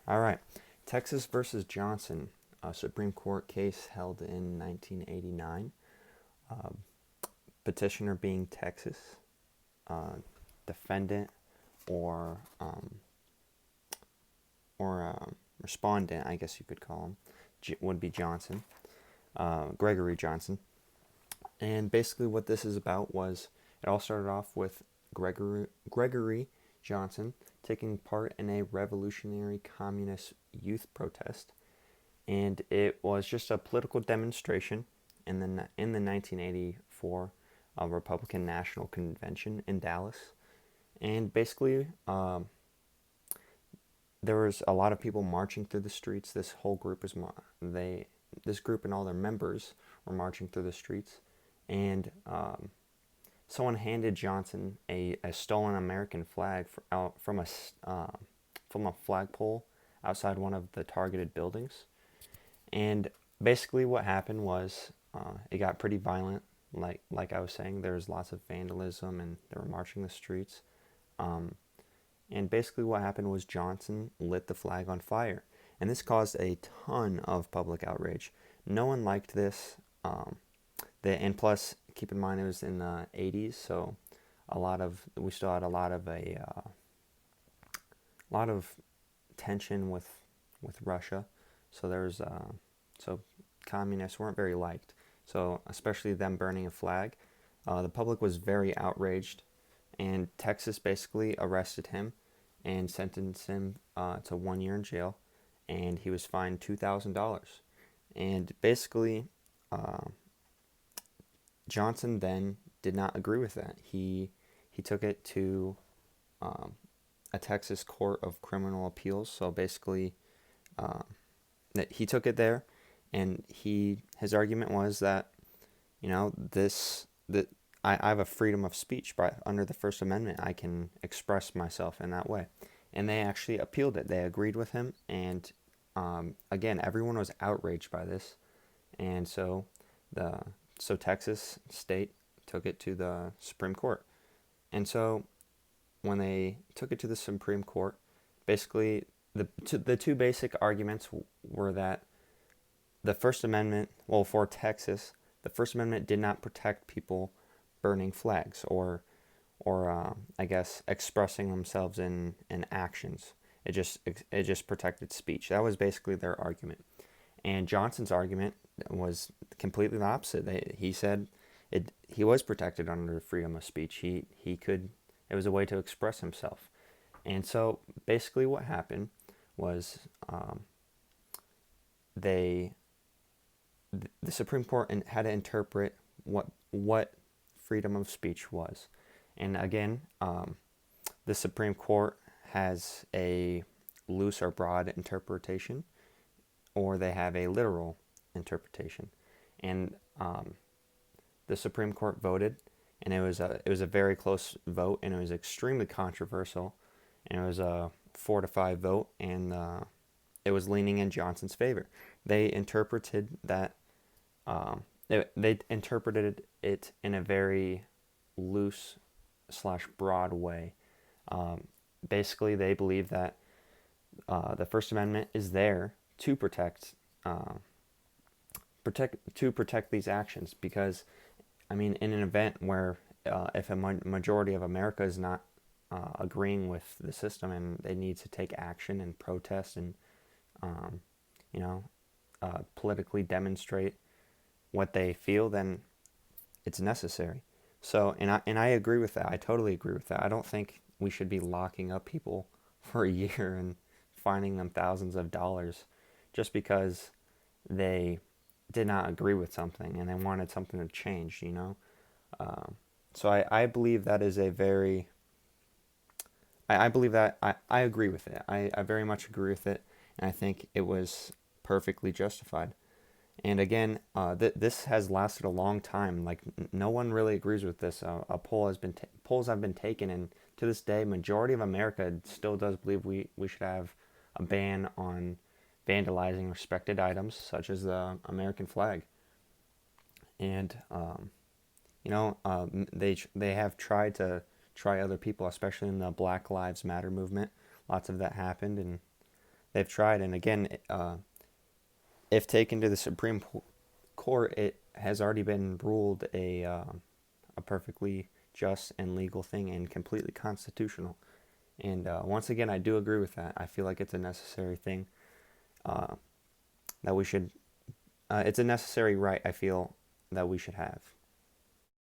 All right. Texas versus Johnson, a Supreme Court case held in 1989. Uh, Petitioner being Texas, uh, defendant or respondent, I guess you could call him, would be Johnson, Gregory Johnson. And basically, what this is about was it all started off with Gregory Johnson taking part in a revolutionary communist youth protest, and it was just a political demonstration in the 1984 Republican National Convention in Dallas. And basically, there was a lot of people marching through the streets. This whole group was this group and all their members were marching through the streets, and someone handed Johnson a stolen American flag from a flagpole outside one of the targeted buildings. And basically, what happened was it got pretty violent. Like I was saying, there was lots of vandalism, and they were marching the streets. Um, and basically, what happened was Johnson lit the flag on fire, and this caused a ton of public outrage. No one liked this. And plus, keep in mind it was in the 80s, so we still had a lot of tension with Russia. So so communists weren't very liked. So especially them burning a flag, the public was very outraged, and Texas basically arrested him and sentenced him to 1 year in jail, and he was fined $2,000. And basically, uh, Johnson then did not agree with that. He took it to um, a Texas Court of Criminal Appeals. So basically, uh, that he took it there, and his argument was that that I have a freedom of speech by under the First Amendment. I can express myself in that way, and they actually appealed it. They agreed with him, and again, everyone was outraged by this, and the Texas state took it to the Supreme Court. And so when they took it to the Supreme Court, basically the two basic arguments were that the First Amendment, well, for Texas, the First Amendment did not protect people burning flags or I guess expressing themselves in actions. It just protected speech. That was basically their argument. And Johnson's argument was completely the opposite. He said he was protected under freedom of speech. It was a way to express himself. And so basically what happened was they the Supreme Court had to interpret what freedom of speech was. And again, the Supreme Court has a loose or broad interpretation, or they have a literal interpretation. And the Supreme Court voted, and it was a very close vote, and it was extremely controversial, and it was a 4-5 vote, and it was leaning in Johnson's favor. They interpreted that they interpreted it in a very loose slash broad way. Basically, they believe that the First Amendment is there to uh, protect these actions, because I mean, in an event where if a majority of America is not agreeing with the system and they need to take action and protest and um, you know politically demonstrate what they feel, then it's necessary. So, and I agree with that. I totally agree with that. I don't think we should be locking up people for a year and fining them thousands of dollars just because they did not agree with something and they wanted something to change, you know? Um, so I believe that is a very, I believe that I agree with it. I very much agree with it, and I think it was perfectly justified. And again, this has lasted a long time. Like no one really agrees with this. A polls have been taken, and to this day, majority of America still does believe we should have a ban on vandalizing respected items such as the American flag. And they have tried to try other people, especially in the Black Lives Matter movement. Lots of that happened, and they've tried, and again, if taken to the Supreme Court, it has already been ruled a perfectly just and legal thing and completely constitutional. And once again, I do agree with that. I feel like it's a necessary thing uh, that we should. It's a necessary right. I feel that we should have.